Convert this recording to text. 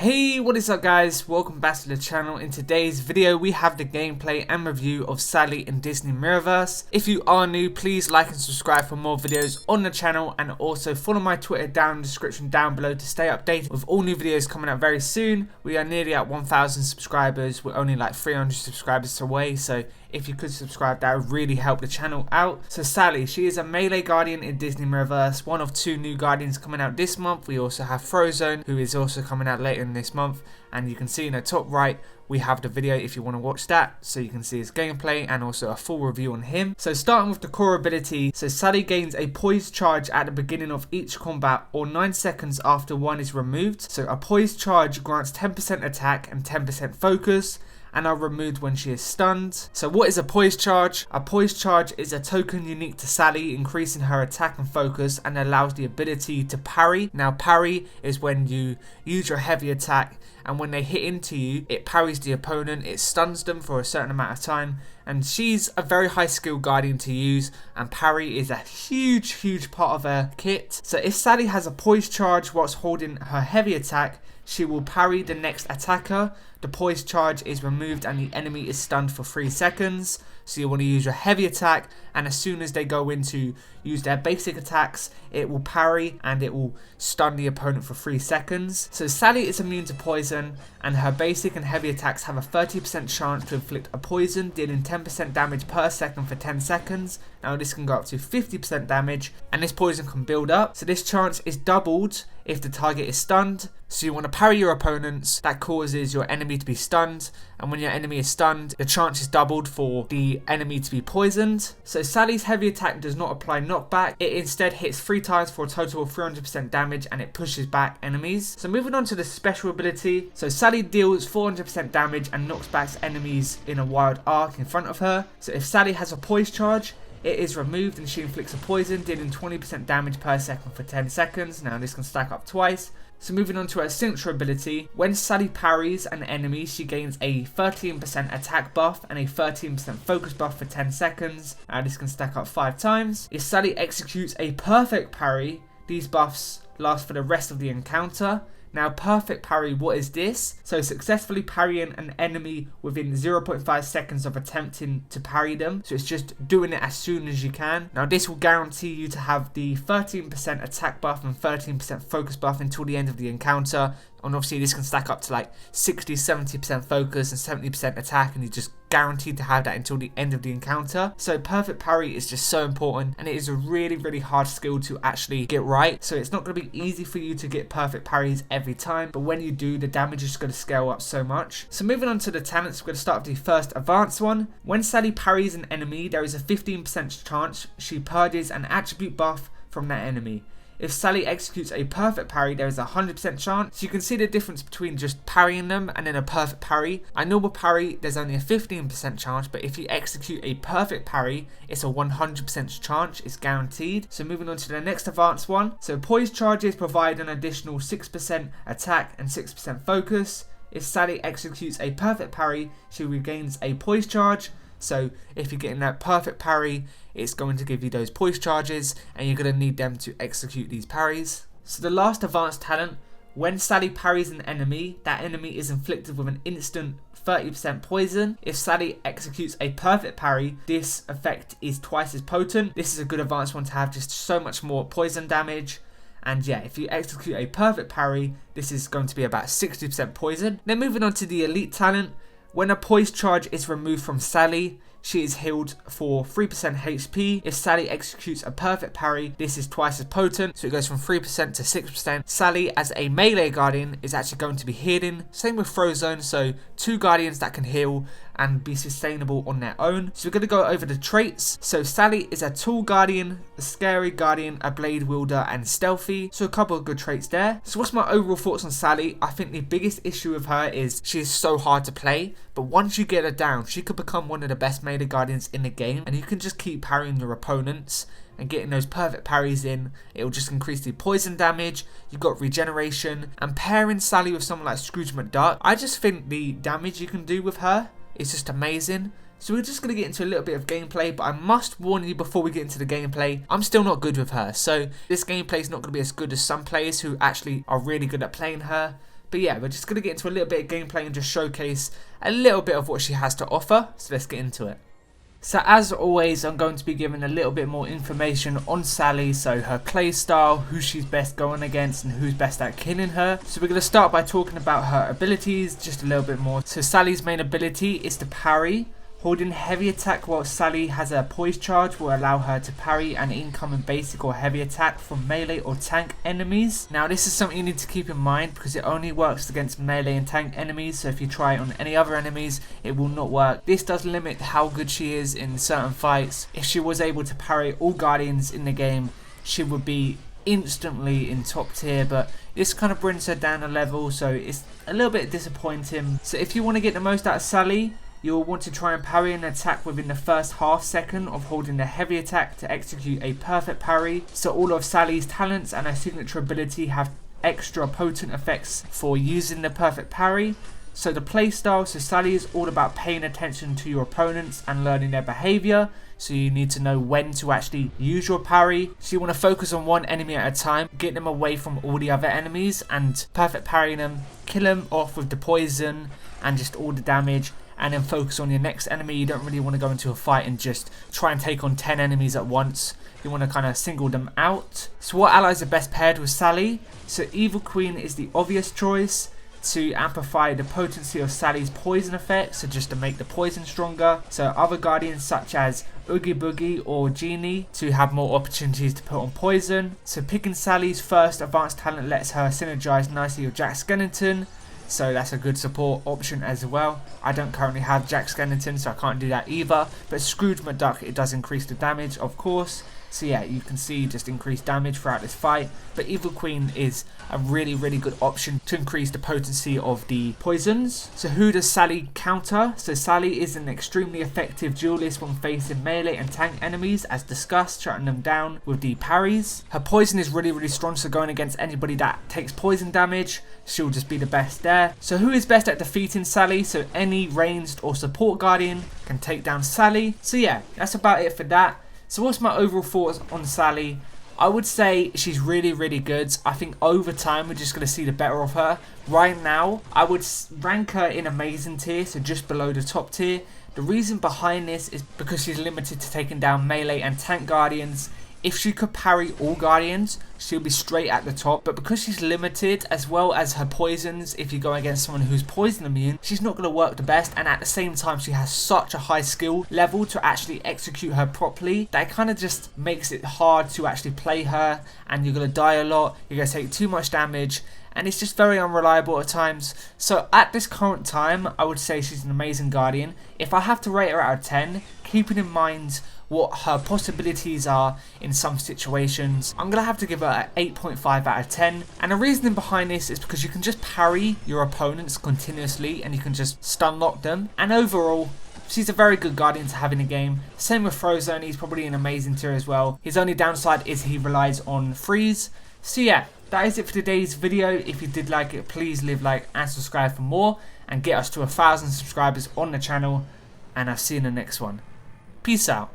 Hey, what is up guys, welcome back to the channel. In today's video we have the gameplay and review of Sally in Disney Mirrorverse. If you are new, please like and subscribe for more videos on the channel, and also follow my Twitter down in the description down below to stay updated with all new videos coming out very soon. We are nearly at 1,000 subscribers, we're only like 300 subscribers away, so if you could subscribe, that would really help the channel out. So Sally, she is a melee guardian in Disney Mirrorverse, one of 2 new guardians coming out this month. We also have Frozone, who is also coming out later in this month, and you can see in the top right we have the video if you want to watch that, so you can see his gameplay and also a full review on him. So starting with the core ability, so Sally gains a poised charge at the beginning of each combat or 9 seconds after one is removed. So a poised charge grants 10% attack and 10% focus, and are removed when she is stunned. So what is a poised charge? A poised charge is a token unique to Sally, increasing her attack and focus, and allows the ability to parry. Now parry is when you use your heavy attack, and when they hit into you, it parries the opponent, it stuns them for a certain amount of time, and she's a very high skill guardian to use, and parry is a huge part of her kit. So if Sally has a poised charge whilst holding her heavy attack, she will parry the next attacker. The poised charge is removed and the enemy is stunned for 3 seconds. So you want to use your heavy attack, and as soon as they go in to use their basic attacks, it will parry and it will stun the opponent for 3 seconds. So Sally is immune to poison, and her basic and heavy attacks have a 30% chance to inflict a poison, dealing 10% damage per second for 10 seconds. Now this can go up to 50% damage, and this poison can build up. So this chance is doubled if the target is stunned. So you want to parry your opponents, that causes your enemy to be stunned, and when your enemy is stunned, the chance is doubled for the enemy to be poisoned. So Sally's heavy attack does not apply knockback, it instead hits 3 times for a total of 300% damage, and it pushes back enemies. So moving on to the special ability, so Sally deals 400% damage and knocks back enemies in a wild arc in front of her. So if Sally has a poised charge, it is removed and she inflicts a poison, dealing 20% damage per second for 10 seconds. Now this can stack up twice. So moving on to her signature ability, when Sally parries an enemy, she gains a 13% attack buff and a 13% focus buff for 10 seconds. Now this can stack up 5 times. If Sally executes a perfect parry, these buffs last for the rest of the encounter. Now perfect parry, what is this? So successfully parrying an enemy within 0.5 seconds of attempting to parry them. So it's just doing it as soon as you can. Now this will guarantee you to have the 13% attack buff and 13% focus buff until the end of the encounter. And obviously this can stack up to like 60-70% focus and 70% attack, and you're just guaranteed to have that until the end of the encounter. So perfect parry is just so important, and it is a really hard skill to actually get right. So it's not going to be easy for you to get perfect parries every time, but when you do, the damage is going to scale up so much. So moving on to the talents, we're going to start with the first advanced one. When Sally parries an enemy, there is a 15% chance she purges an attribute buff from that enemy. If Sally executes a perfect parry, there is a 100% chance. So you can see the difference between just parrying them and then a perfect parry. A normal parry, there's only a 15% chance, but if you execute a perfect parry, it's a 100% chance, it's guaranteed. So moving on to the next advanced one. So poised charges provide an additional 6% attack and 6% focus. If Sally executes a perfect parry, she regains a poised charge. So if you're getting that perfect parry, it's going to give you those poised charges, and you're going to need them to execute these parries. So the last advanced talent, when Sally parries an enemy, that enemy is inflicted with an instant 30% poison. If Sally executes a perfect parry, this effect is twice as potent. This is a good advanced one to have, just so much more poison damage. And yeah, if you execute a perfect parry, this is going to be about 60% poison. Then moving on to the elite talent, when a poised charge is removed from Sally, she is healed for 3% HP. If Sally executes a perfect parry, this is twice as potent, so it goes from 3% to 6%. Sally, as a melee guardian, is actually going to be healing. Same with Frozone, so 2 guardians that can heal and be sustainable on their own. So we're going to go over the traits. So Sally is a tall guardian, a scary guardian, a blade wielder, and stealthy. So a couple of good traits there. So what's my overall thoughts on Sally? I think the biggest issue with her is she is so hard to play, but once you get her down, she could become one of the best melee guardians in the game, and you can just keep parrying your opponents and getting those perfect parries in. It will just increase the poison damage, you've got regeneration, and pairing Sally with someone like Scrooge McDuck, I just think the damage you can do with her is just amazing. So we're just going to get into a little bit of gameplay, but I must warn you before we get into the gameplay, I'm still not good with her. So this gameplay is not going to be as good as some players who actually are really good at playing her. But yeah, we're just going to get into a little bit of gameplay and just showcase a little bit of what she has to offer. So let's get into it. So as always, I'm going to be giving a little bit more information on Sally, so her playstyle, who she's best going against and who's best at killing her. So we're going to start by talking about her abilities just a little bit more. So Sally's main ability is to parry. Holding heavy attack while Sally has a poise charge will allow her to parry an incoming basic or heavy attack from melee or tank enemies. Now this is something you need to keep in mind because it only works against melee and tank enemies, so if you try it on any other enemies it will not work. This does limit how good she is in certain fights. If she was able to parry all guardians in the game, she would be instantly in top tier, but this kind of brings her down a level, so it's a little bit disappointing. So if you want to get the most out of Sally, you will want to try and parry an attack within the first half second of holding the heavy attack to execute a perfect parry. So all of Sally's talents and her signature ability have extra potent effects for using the perfect parry. So the playstyle, so Sally is all about paying attention to your opponents and learning their behaviour. So you need to know when to actually use your parry. So you want to focus on one enemy at a time, get them away from all the other enemies and perfect parry them, kill them off with the poison and just all the damage, and then focus on your next enemy. You don't really want to go into a fight and just try and take on 10 enemies at once. You want to kind of single them out. So what allies are best paired with Sally? So Evil Queen is the obvious choice to amplify the potency of Sally's poison effect, so just to make the poison stronger. So other guardians such as Oogie Boogie or Genie to have more opportunities to put on poison. So picking Sally's first advanced talent lets her synergize nicely with Jack Skellington, so that's a good support option as well. I don't currently have Jack Skellington, so I can't do that either, but Scrooge McDuck, it does increase the damage of course. So yeah, you can see just increased damage throughout this fight. But Evil Queen is a really good option to increase the potency of the poisons. So who does Sally counter? So Sally is an extremely effective duelist when facing melee and tank enemies, as discussed, shutting them down with the parries. Her poison is really strong, so going against anybody that takes poison damage, she'll just be the best there. So who is best at defeating Sally? So any ranged or support guardian can take down Sally. So yeah, that's about it for that. So what's my overall thoughts on Sally? I would say she's really good. I think over time we're just going to see the better of her. Right now, I would rank her in amazing tier, so just below the top tier. The reason behind this is because she's limited to taking down melee and tank guardians. If she could parry all guardians, she'll be straight at the top, but because she's limited, as well as her poisons, if you go against someone who's poison immune, she's not going to work the best, and at the same time she has such a high skill level to actually execute her properly that it kind of just makes it hard to actually play her, and you're going to die a lot, you're going to take too much damage, and it's just very unreliable at times. So at this current time, I would say she's an amazing guardian. If I have to rate her out of 10, keeping in mind what her possibilities are in some situations, I'm going to have to give her an 8.5 out of 10. And the reasoning behind this is because you can just parry your opponents continuously and you can just stun lock them. And overall, she's a very good guardian to have in the game. Same with Frozone, he's probably an amazing tier as well. His only downside is he relies on freeze. So yeah, that is it for today's video. If you did like it, please leave a like and subscribe for more and get us to 1,000 subscribers on the channel. And I'll see you in the next one. Peace out.